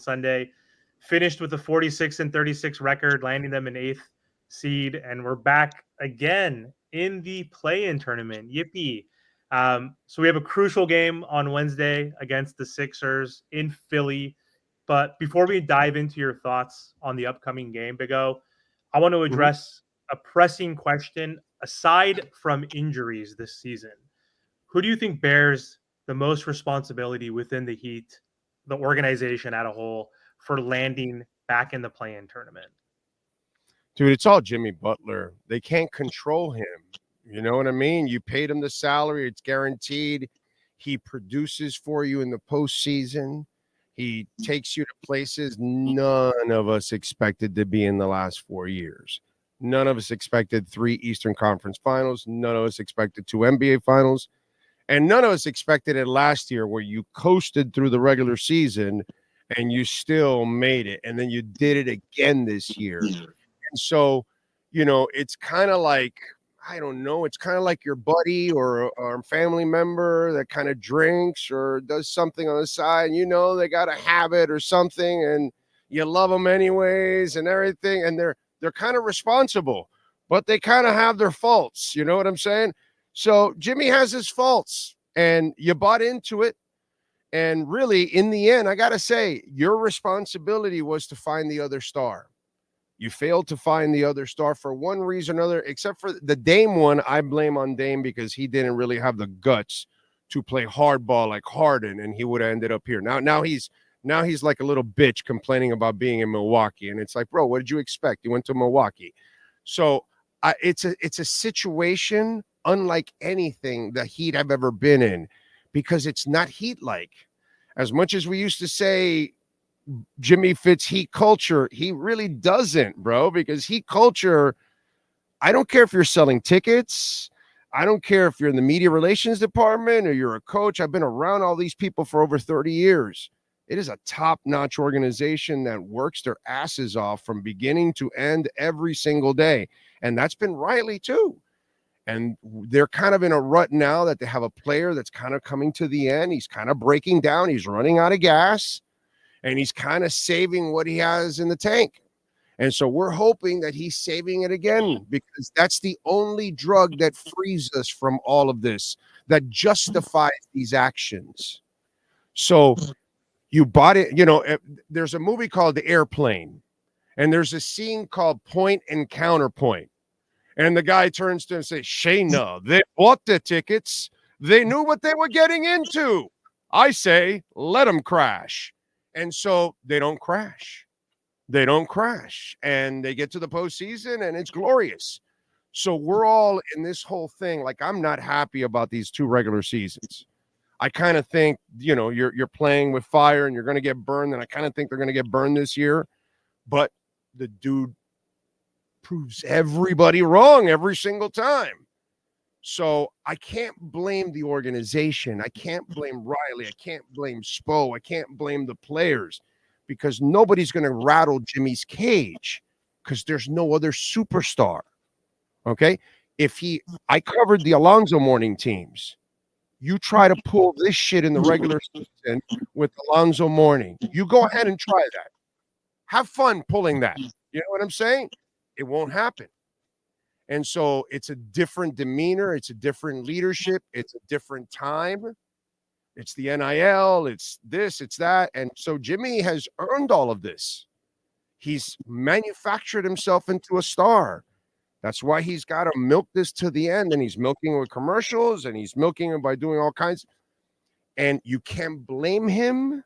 Sunday, finished with a 46-36 record, landing them in eighth seed, and we're back again in the play-in tournament. Yippee! So we have a crucial game on Wednesday against the Sixers in Philly. But before we dive into your thoughts on the upcoming game, Big O, I want to address a pressing question. Aside from injuries this season, who do you think bears the most responsibility within the Heat, the organization as a whole, for landing back in the play-in tournament? Dude, it's all Jimmy Butler. They can't control him. You know what I mean? You paid him the salary. It's guaranteed. He produces for you in the postseason. He takes you to places none of us expected to be in the last 4 years. None of us expected 3 Eastern Conference finals. None of us expected 2 NBA finals. And none of us expected it last year where you coasted through the regular season and you still made it. And then you did it again this year. And so, it's kind of like, I don't know, it's kind of like your buddy or a family member that kind of drinks or does something on the side. They got a habit or something and you love them anyways and everything. And they're kind of responsible, but they kind of have their faults. You know what I'm saying? So Jimmy has his faults and you bought into it. And really, in the end, I got to say, your responsibility was to find the other star. You failed to find the other star for one reason or another, except for the Dame one. I blame on Dame because he didn't really have the guts to play hardball like Harden, and he would have ended up here. Now he's like a little bitch complaining about being in Milwaukee, and it's like, bro, what did you expect? You went to Milwaukee. So it's a situation unlike anything the Heat have ever been in because it's not Heat-like. As much as we used to say Jimmy fits Heat culture, he really doesn't, bro, because Heat culture, I don't care if you're selling tickets. I don't care if you're in the media relations department or you're a coach. I've been around all these people for over 30 years. It is a top-notch organization that works their asses off from beginning to end every single day. And that's been Riley too. And they're kind of in a rut now that they have a player that's kind of coming to the end. He's kind of breaking down. He's running out of gas. And he's kind of saving what he has in the tank. And so we're hoping that he's saving it again because that's the only drug that frees us from all of this, that justifies these actions. So you bought it. There's a movie called The Airplane, and there's a scene called Point and Counterpoint. And the guy turns to him and says, Shayna, they bought the tickets. They knew what they were getting into. I say, let them crash. And so they don't crash. They don't crash. And they get to the postseason, and it's glorious. So we're all in this whole thing. Like, I'm not happy about these 2 regular seasons. I kind of think, you're playing with fire, and you're going to get burned, and I kind of think they're going to get burned this year. But the dude proves everybody wrong every single time. So I can't blame the organization. I can't blame Riley. I can't blame Spo. I can't blame the players because nobody's going to rattle Jimmy's cage because there's no other superstar. Okay? I covered the Alonzo Mourning teams. You try to pull this shit in the regular season with Alonzo Mourning. You go ahead and try that. Have fun pulling that. You know what I'm saying? It won't happen. And so it's a different demeanor. It's a different leadership. It's a different time. It's the NIL. It's this, it's that. And so Jimmy has earned all of this. He's manufactured himself into a star. That's why he's got to milk this to the end. And he's milking it with commercials and he's milking it by doing all kinds. And you can't blame him.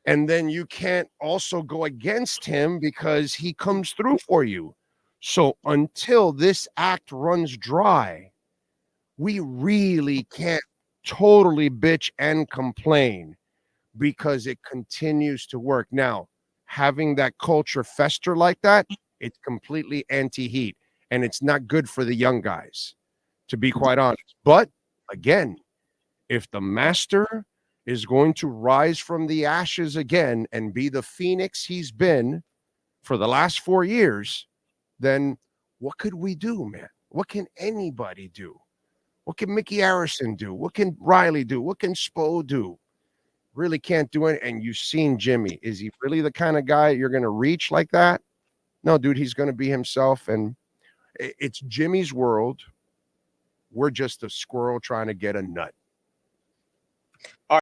And then you can't also go against him because he comes through for you. So until this act runs dry, we really can't totally bitch and complain because it continues to work. Now, having that culture fester like that, it's completely anti-Heat, and it's not good for the young guys, to be quite honest. But again, if the master is going to rise from the ashes again and be the phoenix he's been for the last 4 years, then what could we do, man? What can anybody do? What can Mickey Harrison do? What can Riley do? What can Spo do? really can't do it. And you've seen Jimmy. Is he really the kind of guy you're going to reach like that? No, dude, he's going to be himself. And it's Jimmy's world. We're just a squirrel trying to get a nut.